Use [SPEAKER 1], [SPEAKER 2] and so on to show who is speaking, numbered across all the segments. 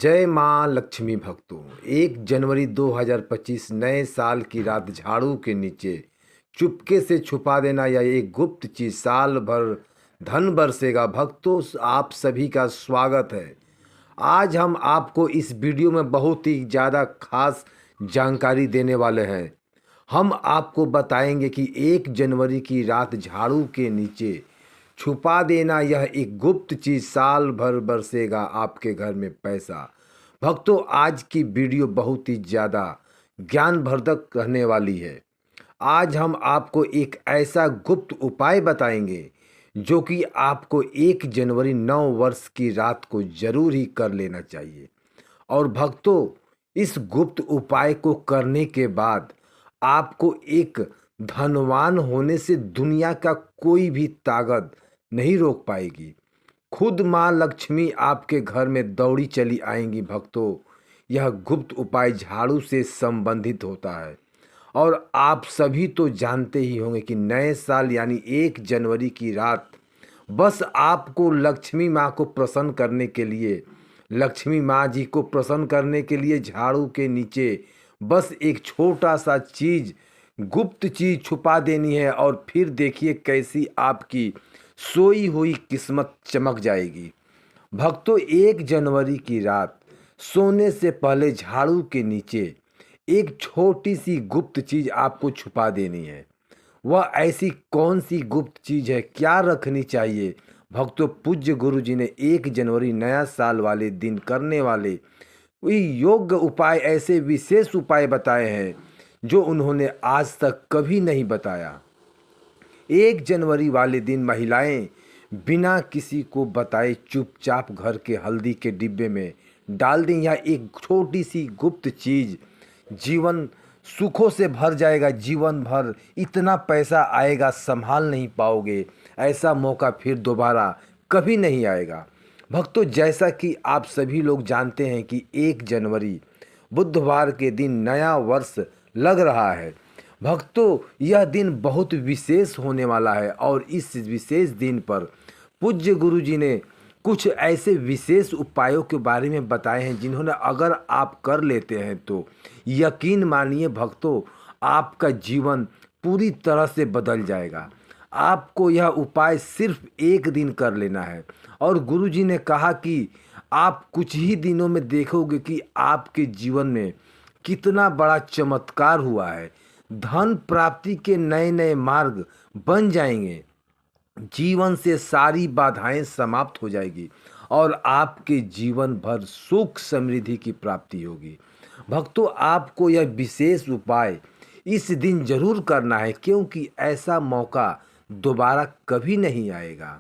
[SPEAKER 1] जय माँ लक्ष्मी भक्तों। 1 जनवरी 2025 नए साल की रात झाड़ू के नीचे चुपके से छुपा देना या एक गुप्त चीज साल भर धन बरसेगा। भक्तों, आप सभी का स्वागत है। आज हम आपको इस वीडियो में बहुत ही ज़्यादा खास जानकारी देने वाले हैं। हम आपको बताएंगे कि 1 जनवरी की रात झाड़ू के नीचे छुपा देना यह एक गुप्त चीज साल भर बरसेगा आपके घर में पैसा। भक्तों, आज की वीडियो बहुत ही ज़्यादा ज्ञानवर्धक रहने वाली है। आज हम आपको एक ऐसा गुप्त उपाय बताएंगे जो कि आपको 1 जनवरी 9 वर्ष की रात को जरूर ही कर लेना चाहिए। और भक्तों, इस गुप्त उपाय को करने के बाद आपको एक धनवान होने से दुनिया का कोई भी ताकत नहीं रोक पाएगी। खुद माँ लक्ष्मी आपके घर में दौड़ी चली आएंगी। भक्तों, यह गुप्त उपाय झाड़ू से संबंधित होता है और आप सभी तो जानते ही होंगे कि नए साल यानी 1 जनवरी की रात बस आपको लक्ष्मी माँ को प्रसन्न करने के लिए, लक्ष्मी माँ जी को प्रसन्न करने के लिए झाड़ू के नीचे बस एक छोटा सा चीज, गुप्त चीज छुपा देनी है और फिर देखिए कैसी आपकी सोई हुई किस्मत चमक जाएगी। भक्तों, 1 जनवरी की रात सोने से पहले झाड़ू के नीचे एक छोटी सी गुप्त चीज आपको छुपा देनी है। वह ऐसी कौन सी गुप्त चीज है, क्या रखनी चाहिए? भक्तों, पूज्य गुरु जी ने 1 जनवरी नया साल वाले दिन करने वाले योग्य उपाय, ऐसे विशेष उपाय बताए हैं जो उन्होंने आज तक कभी नहीं बताया। 1 जनवरी वाले दिन महिलाएं बिना किसी को बताए चुपचाप घर के हल्दी के डिब्बे में डाल दें। यह एक छोटी सी गुप्त चीज जीवन सुखों से भर जाएगा। जीवन भर इतना पैसा आएगा, संभाल नहीं पाओगे। ऐसा मौका फिर दोबारा कभी नहीं आएगा। भक्तों, जैसा कि आप सभी लोग जानते हैं कि 1 जनवरी बुधवार के दिन नया वर्ष लग रहा है। भक्तों, यह दिन बहुत विशेष होने वाला है और इस विशेष दिन पर पूज्य गुरु जी ने कुछ ऐसे विशेष उपायों के बारे में बताए हैं जिन्होंने अगर आप कर लेते हैं तो यकीन मानिए भक्तों, आपका जीवन पूरी तरह से बदल जाएगा। आपको यह उपाय सिर्फ एक दिन कर लेना है और गुरु जी ने कहा कि आप कुछ ही दिनों में देखोगे कि आपके जीवन में कितना बड़ा चमत्कार हुआ है। धन प्राप्ति के नए नए मार्ग बन जाएंगे। जीवन से सारी बाधाएं समाप्त हो जाएगी और आपके जीवन भर सुख समृद्धि की प्राप्ति होगी। भक्तों, आपको यह विशेष उपाय इस दिन जरूर करना है क्योंकि ऐसा मौका दोबारा कभी नहीं आएगा।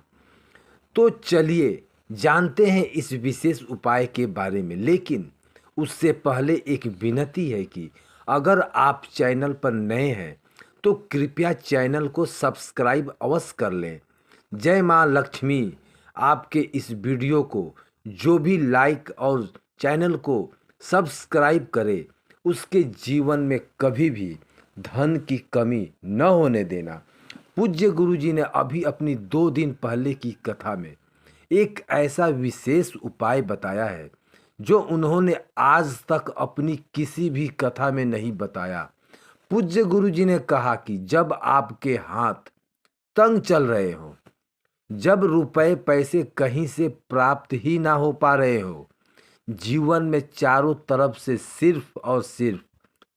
[SPEAKER 1] तो चलिए जानते हैं इस विशेष उपाय के बारे में, लेकिन उससे पहले एक विनती है कि अगर आप चैनल पर नए हैं तो कृपया चैनल को सब्सक्राइब अवश्य कर लें। जय माँ लक्ष्मी आपके इस वीडियो को जो भी लाइक और चैनल को सब्सक्राइब करे उसके जीवन में कभी भी धन की कमी न होने देना। पूज्य गुरु जी ने अभी अपनी 2 दिन पहले की कथा में एक ऐसा विशेष उपाय बताया है जो उन्होंने आज तक अपनी किसी भी कथा में नहीं बताया। पूज्य गुरु जी ने कहा कि जब आपके हाथ तंग चल रहे हो, जब रुपए पैसे कहीं से प्राप्त ही ना हो पा रहे हो, जीवन में चारों तरफ से सिर्फ और सिर्फ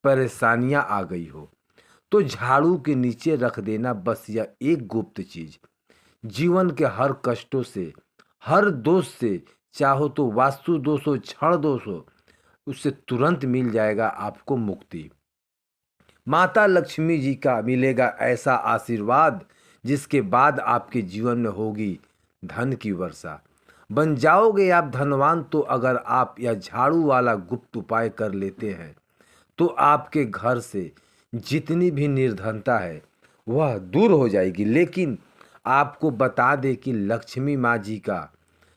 [SPEAKER 1] परेशानियां आ गई हो, तो झाड़ू के नीचे रख देना बस यह एक गुप्त चीज जीवन के हर कष्टों से, हर दोष से, चाहो तो वास्तु दोष हो, क्षण दोष हो, उससे तुरंत मिल जाएगा आपको मुक्ति। माता लक्ष्मी जी का मिलेगा ऐसा आशीर्वाद जिसके बाद आपके जीवन में होगी धन की वर्षा। बन जाओगे आप धनवान। तो अगर आप यह झाड़ू वाला गुप्त उपाय कर लेते हैं तो आपके घर से जितनी भी निर्धनता है वह दूर हो जाएगी। लेकिन आपको बता दें कि लक्ष्मी माँ जी का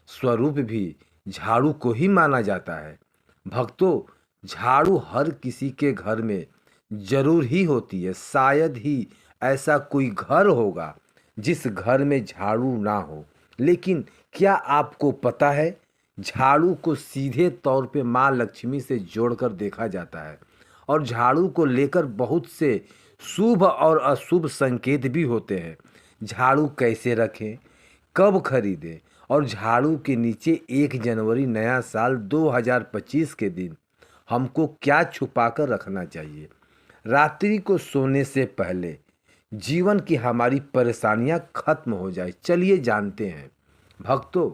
[SPEAKER 1] स्वरूप भी झाड़ू को ही माना जाता है। भक्तों, झाड़ू हर किसी के घर में जरूर ही होती है। शायद ही ऐसा कोई घर होगा जिस घर में झाड़ू ना हो। लेकिन क्या आपको पता है झाड़ू को सीधे तौर पे माँ लक्ष्मी से जोड़कर देखा जाता है और झाड़ू को लेकर बहुत से शुभ और अशुभ संकेत भी होते हैं। झाड़ू कैसे रखें, कब खरीदें और झाड़ू के नीचे 1 जनवरी नया साल 2025 के दिन हमको क्या छुपाकर रखना चाहिए। रात्रि को सोने से पहले जीवन की हमारी परेशानियां खत्म हो जाए, चलिए जानते हैं। भक्तों,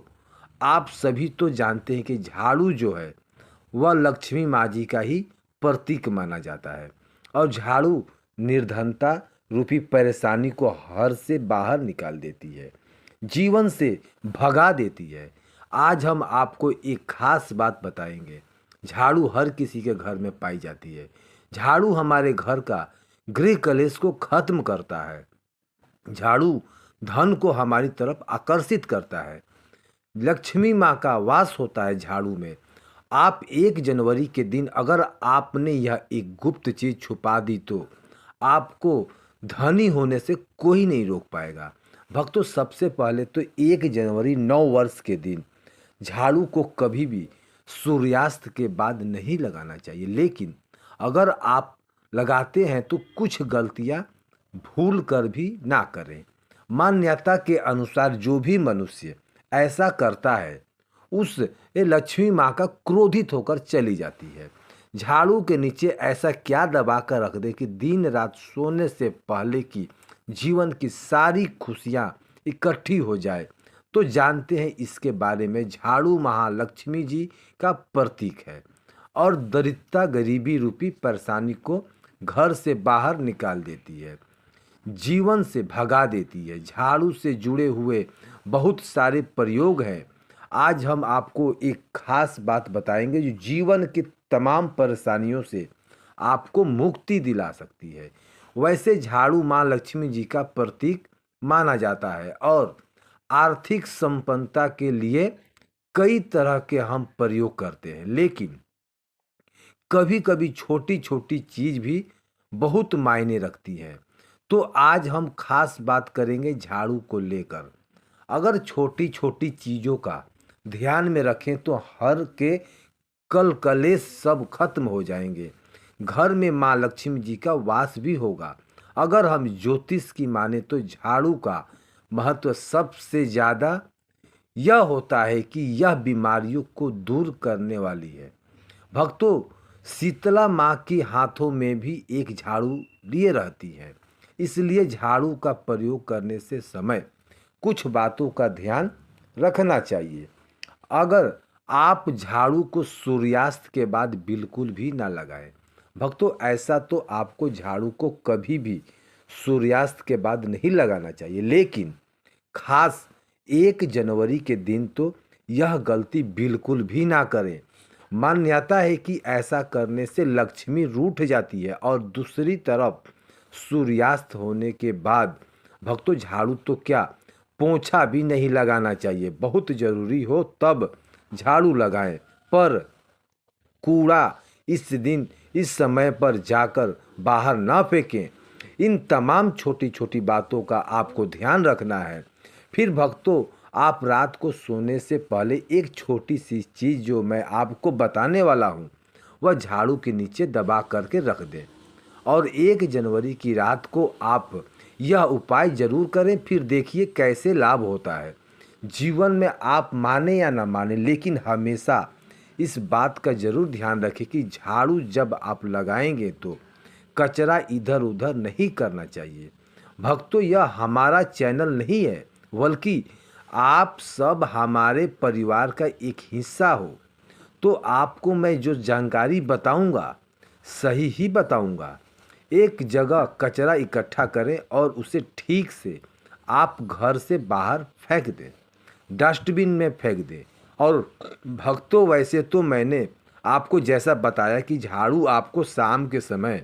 [SPEAKER 1] आप सभी तो जानते हैं कि झाड़ू जो है वह लक्ष्मी माँ जी का ही प्रतीक माना जाता है और झाड़ू निर्धनता रूपी परेशानी को हर से बाहर निकाल देती है, जीवन से भगा देती है। आज हम आपको एक खास बात बताएंगे। झाड़ू हर किसी के घर में पाई जाती है। झाड़ू हमारे घर का गृह कलेश को खत्म करता है। झाड़ू धन को हमारी तरफ आकर्षित करता है। लक्ष्मी माँ का वास होता है झाड़ू में। आप 1 जनवरी के दिन अगर आपने यह एक गुप्त चीज छुपा दी तो आपको धनी होने से कोई नहीं रोक पाएगा। भक्तों, सबसे पहले तो 1 जनवरी नव वर्ष के दिन झाड़ू को कभी भी सूर्यास्त के बाद नहीं लगाना चाहिए, लेकिन अगर आप लगाते हैं तो कुछ गलतियां भूल कर भी ना करें। मान्यता के अनुसार जो भी मनुष्य ऐसा करता है उस लक्ष्मी माँ का क्रोधित होकर चली जाती है। झाड़ू के नीचे ऐसा क्या दबा कर रख दे कि दिन रात सोने से पहले की जीवन की सारी खुशियाँ इकट्ठी हो जाए। तो जानते हैं इसके बारे में। झाड़ू महालक्ष्मी जी का प्रतीक है और दरिद्रता गरीबी रूपी परेशानी को घर से बाहर निकाल देती है, जीवन से भगा देती है। झाड़ू से जुड़े हुए बहुत सारे प्रयोग हैं। आज हम आपको एक खास बात बताएंगे जो जीवन की तमाम परेशानियों से आपको मुक्ति दिला सकती है। वैसे झाड़ू माँ लक्ष्मी जी का प्रतीक माना जाता है और आर्थिक संपन्नता के लिए कई तरह के हम प्रयोग करते हैं, लेकिन कभी कभी छोटी छोटी चीज भी बहुत मायने रखती है। तो आज हम खास बात करेंगे झाड़ू को लेकर। अगर छोटी छोटी चीज़ों का ध्यान में रखें तो हर के कल कलेश सब खत्म हो जाएंगे। घर में माँ लक्ष्मी जी का वास भी होगा। अगर हम ज्योतिष की माने तो झाड़ू का महत्व सबसे ज़्यादा यह होता है कि यह बीमारियों को दूर करने वाली है। भक्तों, शीतला माँ के हाथों में भी एक झाड़ू लिए रहती है, इसलिए झाड़ू का प्रयोग करने से समय कुछ बातों का ध्यान रखना चाहिए। अगर आप झाड़ू को सूर्यास्त के बाद बिल्कुल भी ना लगाएं। भक्तों, ऐसा तो आपको झाड़ू को कभी भी सूर्यास्त के बाद नहीं लगाना चाहिए, लेकिन खास 1 जनवरी के दिन तो यह गलती बिल्कुल भी ना करें। मान्यता है कि ऐसा करने से लक्ष्मी रूठ जाती है और दूसरी तरफ सूर्यास्त होने के बाद भक्तों झाड़ू तो क्या पोंछा भी नहीं लगाना चाहिए। बहुत ज़रूरी हो तब झाड़ू लगाएं, पर कूड़ा इस समय पर जाकर बाहर ना फेंकें। इन तमाम छोटी छोटी बातों का आपको ध्यान रखना है। फिर भक्तों, आप रात को सोने से पहले एक छोटी सी चीज़ जो मैं आपको बताने वाला हूँ वह झाड़ू के नीचे दबा करके रख दें और 1 जनवरी की रात को आप यह उपाय जरूर करें। फिर देखिए कैसे लाभ होता है। जीवन में आप माने या ना माने, लेकिन हमेशा इस बात का जरूर ध्यान रखें कि झाड़ू जब आप लगाएंगे तो कचरा इधर उधर नहीं करना चाहिए। भक्तों, यह हमारा चैनल नहीं है, बल्कि आप सब हमारे परिवार का एक हिस्सा हो। तो आपको मैं जो जानकारी बताऊंगा सही ही बताऊंगा। एक जगह कचरा इकट्ठा करें और उसे ठीक से आप घर से बाहर फेंक दें, डस्टबिन में फेंक दें। और भक्तों, वैसे तो मैंने आपको जैसा बताया कि झाड़ू आपको शाम के समय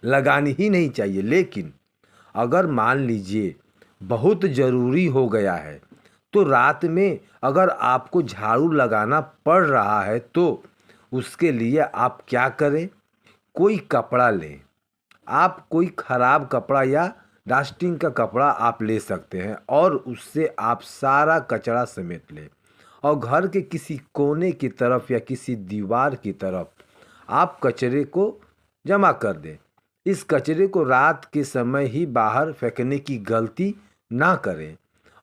[SPEAKER 1] लगानी ही नहीं चाहिए, लेकिन अगर मान लीजिए बहुत ज़रूरी हो गया है तो रात में अगर आपको झाड़ू लगाना पड़ रहा है तो उसके लिए आप क्या करें, कोई कपड़ा लें। आप कोई ख़राब कपड़ा या डास्टिंग का कपड़ा आप ले सकते हैं और उससे आप सारा कचरा समेट लें और घर के किसी कोने की तरफ या किसी दीवार की तरफ आप कचरे को जमा कर दें। इस कचरे को रात के समय ही बाहर फेंकने की गलती ना करें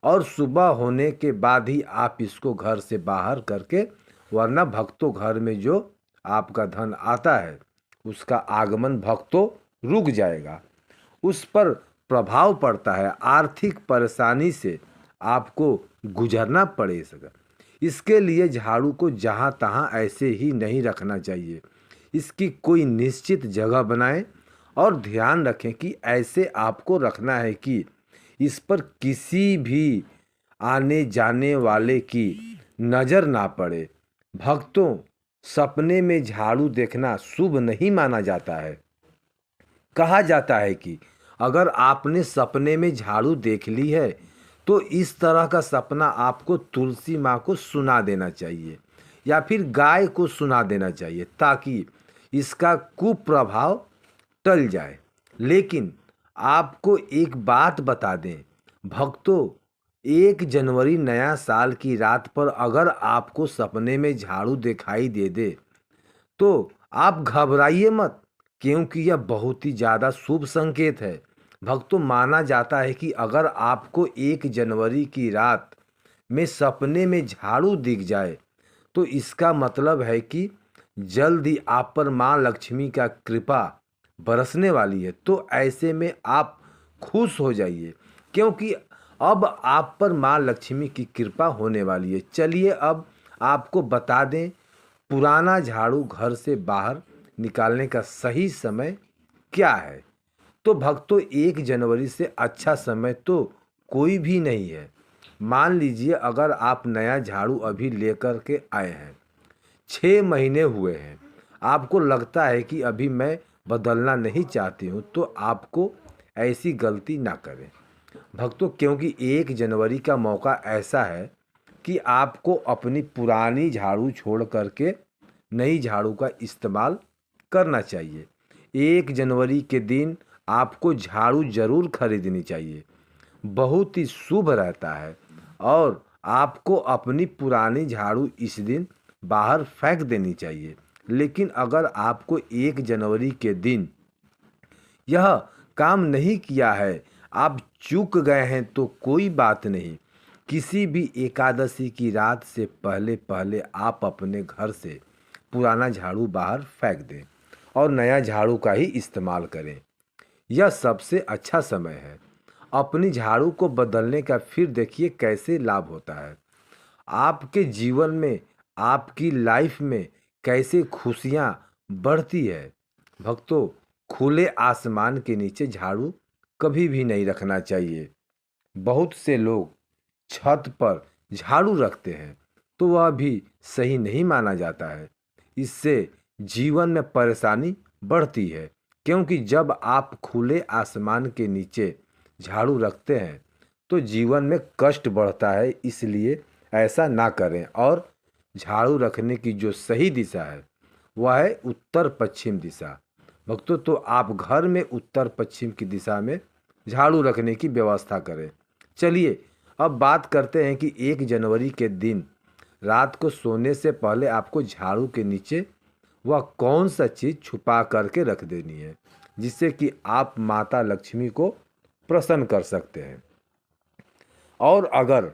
[SPEAKER 1] और सुबह होने के बाद ही आप इसको घर से बाहर करके, वरना भक्तों घर में जो आपका धन आता है उसका आगमन भक्तों रुक जाएगा, उस पर प्रभाव पड़ता है, आर्थिक परेशानी से आपको गुजरना पड़ेगा। इसके लिए झाड़ू को जहाँ तहाँ ऐसे ही नहीं रखना चाहिए। इसकी कोई निश्चित जगह बनाएं और ध्यान रखें कि ऐसे आपको रखना है कि इस पर किसी भी आने जाने वाले की नज़र ना पड़े। भक्तों, सपने में झाड़ू देखना शुभ नहीं माना जाता है। कहा जाता है कि अगर आपने सपने में झाड़ू देख ली है तो इस तरह का सपना आपको तुलसी माँ को सुना देना चाहिए या फिर गाय को सुना देना चाहिए ताकि इसका कुप्रभाव टल जाए। लेकिन आपको एक बात बता दें भक्तों, 1 जनवरी नया साल की रात पर अगर आपको सपने में झाड़ू दिखाई दे दे तो आप घबराइए मत, क्योंकि यह बहुत ही ज़्यादा शुभ संकेत है। भक्तों, माना जाता है कि अगर आपको 1 जनवरी की रात में सपने में झाड़ू दिख जाए तो इसका मतलब है कि जल्द ही आप पर माँ लक्ष्मी का कृपा बरसने वाली है। तो ऐसे में आप खुश हो जाइए, क्योंकि अब आप पर माँ लक्ष्मी की कृपा होने वाली है। चलिए अब आपको बता दें पुराना झाड़ू घर से बाहर निकालने का सही समय क्या है। तो भक्तों, 1 जनवरी से अच्छा समय तो कोई भी नहीं है। मान लीजिए अगर आप नया झाड़ू अभी लेकर के आए हैं, 6 महीने हुए हैं, आपको लगता है कि अभी मैं बदलना नहीं चाहती हूँ, तो आपको ऐसी गलती ना करें भक्तों, क्योंकि 1 जनवरी का मौका ऐसा है कि आपको अपनी पुरानी झाड़ू छोड़ करके नई झाड़ू का इस्तेमाल करना चाहिए। 1 जनवरी के दिन आपको झाड़ू जरूर खरीदनी चाहिए, बहुत ही शुभ रहता है। और आपको अपनी पुरानी झाड़ू इस दिन बाहर फेंक देनी चाहिए। लेकिन अगर आपको 1 जनवरी के दिन यह काम नहीं किया है, आप चूक गए हैं, तो कोई बात नहीं। किसी भी एकादशी की रात से पहले पहले आप अपने घर से पुराना झाड़ू बाहर फेंक दें और नया झाड़ू का ही इस्तेमाल करें। यह सबसे अच्छा समय है अपनी झाड़ू को बदलने का। फिर देखिए कैसे लाभ होता है आपके जीवन में, आपकी लाइफ में कैसे खुशियाँ बढ़ती है। भक्तों, खुले आसमान के नीचे झाड़ू कभी भी नहीं रखना चाहिए। बहुत से लोग छत पर झाड़ू रखते हैं, तो वह भी सही नहीं माना जाता है। इससे जीवन में परेशानी बढ़ती है, क्योंकि जब आप खुले आसमान के नीचे झाड़ू रखते हैं तो जीवन में कष्ट बढ़ता है। इसलिए ऐसा ना करें। और झाड़ू रखने की जो सही दिशा है वह है उत्तर पश्चिम दिशा। भक्तों, तो आप घर में उत्तर पश्चिम की दिशा में झाड़ू रखने की व्यवस्था करें। चलिए अब बात करते हैं कि 1 जनवरी के दिन रात को सोने से पहले आपको झाड़ू के नीचे वह कौन सा चीज़ छुपा करके रख देनी है जिससे कि आप माता लक्ष्मी को प्रसन्न कर सकते हैं। और अगर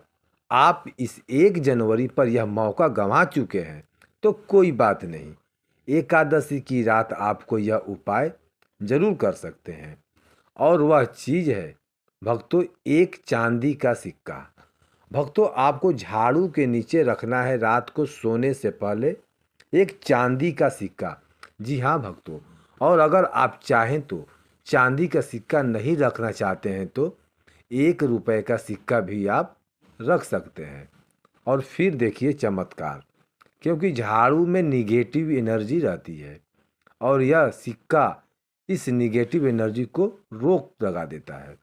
[SPEAKER 1] आप इस 1 जनवरी पर यह मौका गंवा चुके हैं तो कोई बात नहीं, एकादशी की रात आपको यह उपाय जरूर कर सकते हैं। और वह चीज़ है भक्तों, एक चांदी का सिक्का। भक्तों, आपको झाड़ू के नीचे रखना है रात को सोने से पहले एक चांदी का सिक्का। जी हाँ भक्तों, और अगर आप चाहें तो चांदी का सिक्का नहीं रखना चाहते हैं तो 1 रुपए का सिक्का भी आप रख सकते हैं। और फिर देखिए चमत्कार, क्योंकि झाड़ू में निगेटिव एनर्जी रहती है और यह सिक्का इस निगेटिव एनर्जी को रोक लगा देता है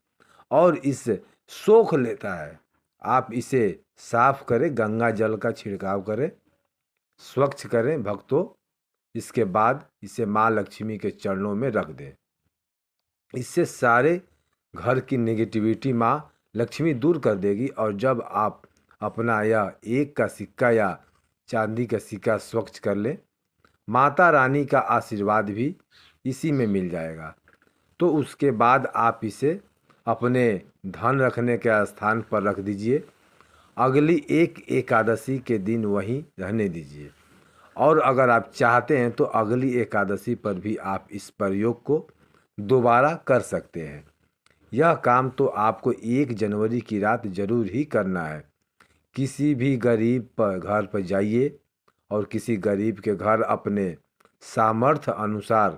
[SPEAKER 1] और इसे सोख लेता है। आप इसे साफ करें, गंगा जल का छिड़काव करें, स्वच्छ करें भक्तों। इसके बाद इसे माँ लक्ष्मी के चरणों में रख दें। इससे सारे घर की नेगेटिविटी माँ लक्ष्मी दूर कर देगी और जब आप अपना यह एक का सिक्का या चांदी का सिक्का स्वच्छ कर लें। माता रानी का आशीर्वाद भी इसी में मिल जाएगा। तो उसके बाद आप इसे अपने धन रखने के स्थान पर रख दीजिए। अगली एक एकादशी के दिन वहीं रहने दीजिए। और अगर आप चाहते हैं तो अगली एकादशी पर भी आप इस प्रयोग को दोबारा कर सकते हैं। यह काम तो आपको 1 जनवरी की रात जरूर ही करना है। किसी भी गरीब पर घर पर जाइए और किसी गरीब के घर अपने सामर्थ्य अनुसार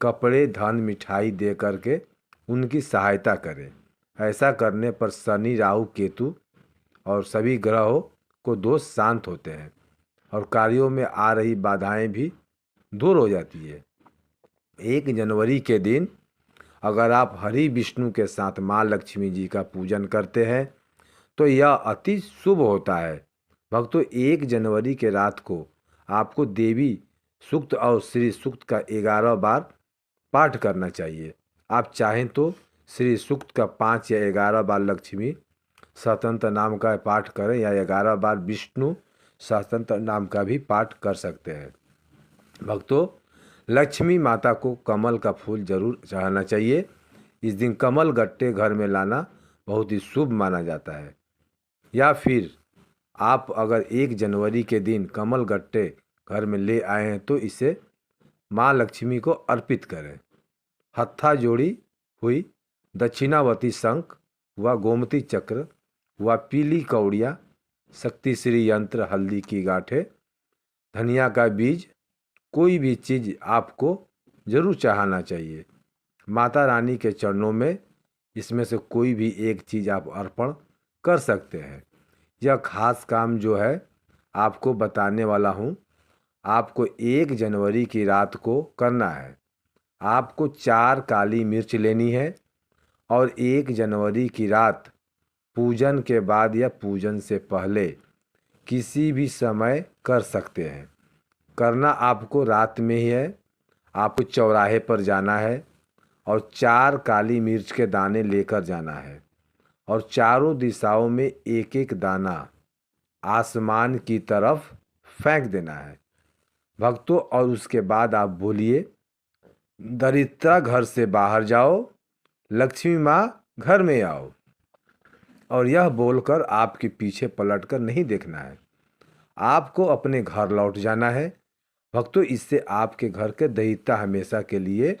[SPEAKER 1] कपड़े, धन, मिठाई दे करके उनकी सहायता करें। ऐसा करने पर शनि, राहु, केतु और सभी ग्रहों को दोष शांत होते हैं और कार्यों में आ रही बाधाएं भी दूर हो जाती है। 1 जनवरी के दिन अगर आप हरि विष्णु के साथ माँ लक्ष्मी जी का पूजन करते हैं तो यह अति शुभ होता है। भक्तों, 1 जनवरी के रात को आपको देवी सूक्त और श्री सूक्त का 11 बार पाठ करना चाहिए। आप चाहें तो श्री सूक्त का 5 या 11 बार लक्ष्मी स्वतंत्र नाम का पाठ करें या 11 बार विष्णु स्वतंत्र नाम का भी पाठ कर सकते हैं। भक्तों, लक्ष्मी माता को कमल का फूल जरूर चढ़ाना चाहिए। इस दिन कमल गट्टे घर में लाना बहुत ही शुभ माना जाता है। या फिर आप अगर 1 जनवरी के दिन कमल गट्टे घर में ले आए हैं तो इसे माँ लक्ष्मी को अर्पित करें। हत्था जोड़ी हुई दक्षिणावती शंख व गोमती चक्र व पीली कौड़ियाँ, शक्तिश्री यंत्र, हल्दी की गांठें, धनिया का बीज, कोई भी चीज़ आपको जरूर चढ़ाना चाहिए। माता रानी के चरणों में इसमें से कोई भी एक चीज़ आप अर्पण कर सकते हैं। यह खास काम जो है आपको बताने वाला हूँ, आपको 1 जनवरी की रात को करना है। आपको 4 काली मिर्च लेनी है और 1 जनवरी की रात पूजन के बाद या पूजन से पहले किसी भी समय कर सकते हैं। करना आपको रात में ही है। आपको चौराहे पर जाना है और 4 काली मिर्च के दाने लेकर जाना है और चारों दिशाओं में एक एक दाना आसमान की तरफ फेंक देना है। भक्तों, और उसके बाद आप बोलिए, दरिद्रा घर से बाहर जाओ, लक्ष्मी माँ घर में आओ। और यह बोलकर आपके पीछे पलटकर नहीं देखना है। आपको अपने घर लौट जाना है। भक्तों, इससे आपके घर के दरिद्रता हमेशा के लिए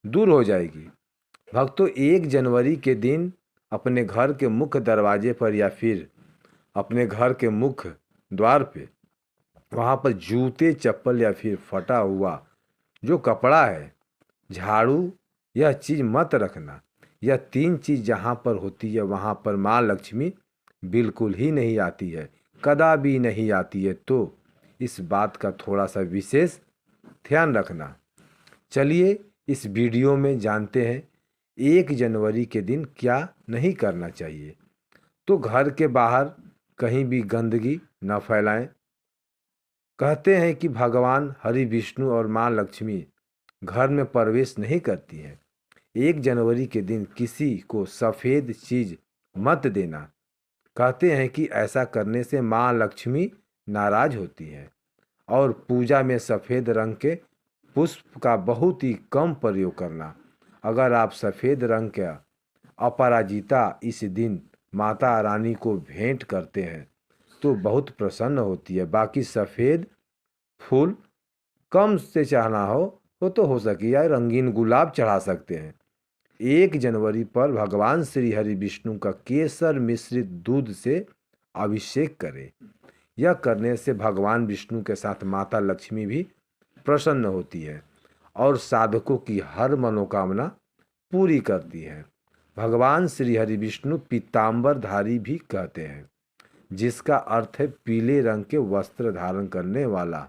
[SPEAKER 1] दूर हो जाएगी। भक्तों, 1 जनवरी के दिन अपने घर के मुख्य दरवाजे पर या फिर अपने घर के मुख्य द्वार पे वहाँ पर जूते, चप्पल या फिर फटा हुआ जो कपड़ा है, झाड़ू, यह चीज़ मत रखना। यह 3 चीज़ जहाँ पर होती है वहाँ पर माँ लक्ष्मी बिल्कुल ही नहीं आती है, कदापि नहीं आती है। तो इस बात का थोड़ा सा विशेष ध्यान रखना। चलिए इस वीडियो में जानते हैं 1 जनवरी के दिन क्या नहीं करना चाहिए। तो घर के बाहर कहीं भी गंदगी न फैलाएं। कहते हैं कि भगवान हरि विष्णु और माँ लक्ष्मी घर में प्रवेश नहीं करती हैं। 1 जनवरी के दिन किसी को सफ़ेद चीज़ मत देना। कहते हैं कि ऐसा करने से माँ लक्ष्मी नाराज होती हैं। और पूजा में सफ़ेद रंग के पुष्प का बहुत ही कम प्रयोग करना। अगर आप सफ़ेद रंग का अपराजिता इस दिन माता रानी को भेंट करते हैं तो बहुत प्रसन्न होती है। बाकी सफ़ेद फूल कम से चढ़ाना हो तो हो सके या रंगीन गुलाब चढ़ा सकते हैं। 1 जनवरी पर भगवान श्री हरि विष्णु का केसर मिश्रित दूध से अभिषेक करें। यह करने से भगवान विष्णु के साथ माता लक्ष्मी भी प्रसन्न होती है और साधकों की हर मनोकामना पूरी करती है। भगवान श्री हरि विष्णु पीताम्बरधारी भी कहते हैं, जिसका अर्थ है पीले रंग के वस्त्र धारण करने वाला।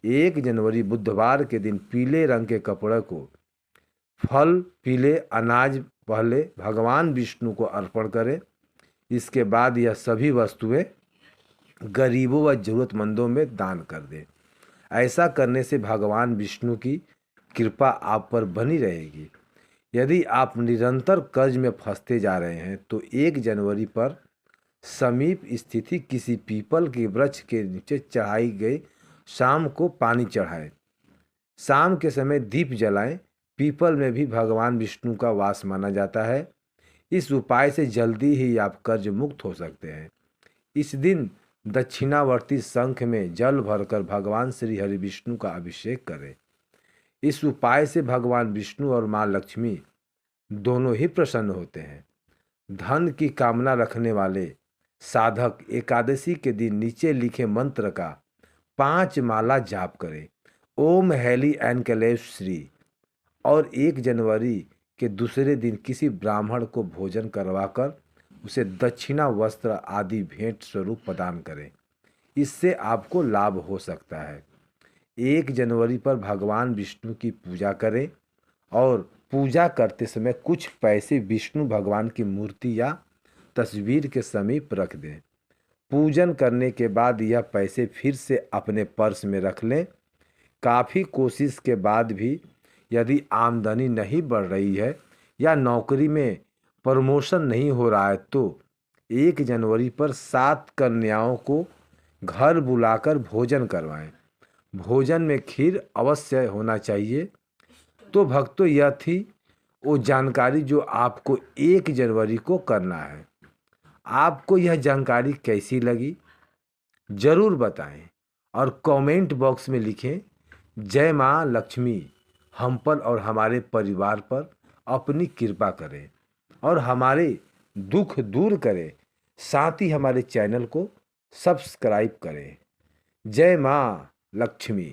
[SPEAKER 1] 1 जनवरी बुधवार के दिन पीले रंग के कपड़े को फल, पीले अनाज पहले भगवान विष्णु को अर्पण करें। इसके बाद यह सभी वस्तुएं गरीबों व जरूरतमंदों में दान कर दें। ऐसा करने से भगवान विष्णु की कृपा आप पर बनी रहेगी। यदि आप निरंतर कर्ज में फंसते जा रहे हैं तो 1 जनवरी पर समीप स्थिति किसी पीपल के वृक्ष के नीचे चढ़ाई गई शाम को पानी चढ़ाएं। शाम के समय दीप जलाएं। पीपल में भी भगवान विष्णु का वास माना जाता है। इस उपाय से जल्दी ही आप कर्ज मुक्त हो सकते हैं। इस दिन दक्षिणावर्ती शंख में जल भरकर भगवान श्री हरि विष्णु का अभिषेक करें। इस उपाय से भगवान विष्णु और माँ लक्ष्मी दोनों ही प्रसन्न होते हैं। धन की कामना रखने वाले साधक एकादशी के दिन नीचे लिखे मंत्र का 5 माला जाप करें। ओम हैली एनकलेव श्री। और 1 जनवरी के दूसरे दिन किसी ब्राह्मण को भोजन करवाकर उसे दक्षिणा, वस्त्र आदि भेंट स्वरूप प्रदान करें। इससे आपको लाभ हो सकता है। 1 जनवरी पर भगवान विष्णु की पूजा करें और पूजा करते समय कुछ पैसे विष्णु भगवान की मूर्ति या तस्वीर के समीप रख दें। पूजन करने के बाद यह पैसे फिर से अपने पर्स में रख लें। काफ़ी कोशिश के बाद भी यदि आमदनी नहीं बढ़ रही है या नौकरी में प्रमोशन नहीं हो रहा है तो 1 जनवरी पर 7 कन्याओं को घर बुलाकर भोजन करवाएं। भोजन में खीर अवश्य होना चाहिए। तो भक्तों, यह थी वो जानकारी जो आपको 1 जनवरी को करना है। आपको यह जानकारी कैसी लगी ज़रूर बताएं और कमेंट बॉक्स में लिखें। जय माँ लक्ष्मी हम पर और हमारे परिवार पर अपनी कृपा करें और हमारे दुख दूर करें। साथ ही हमारे चैनल को सब्सक्राइब करें। जय माँ लक्ष्मी।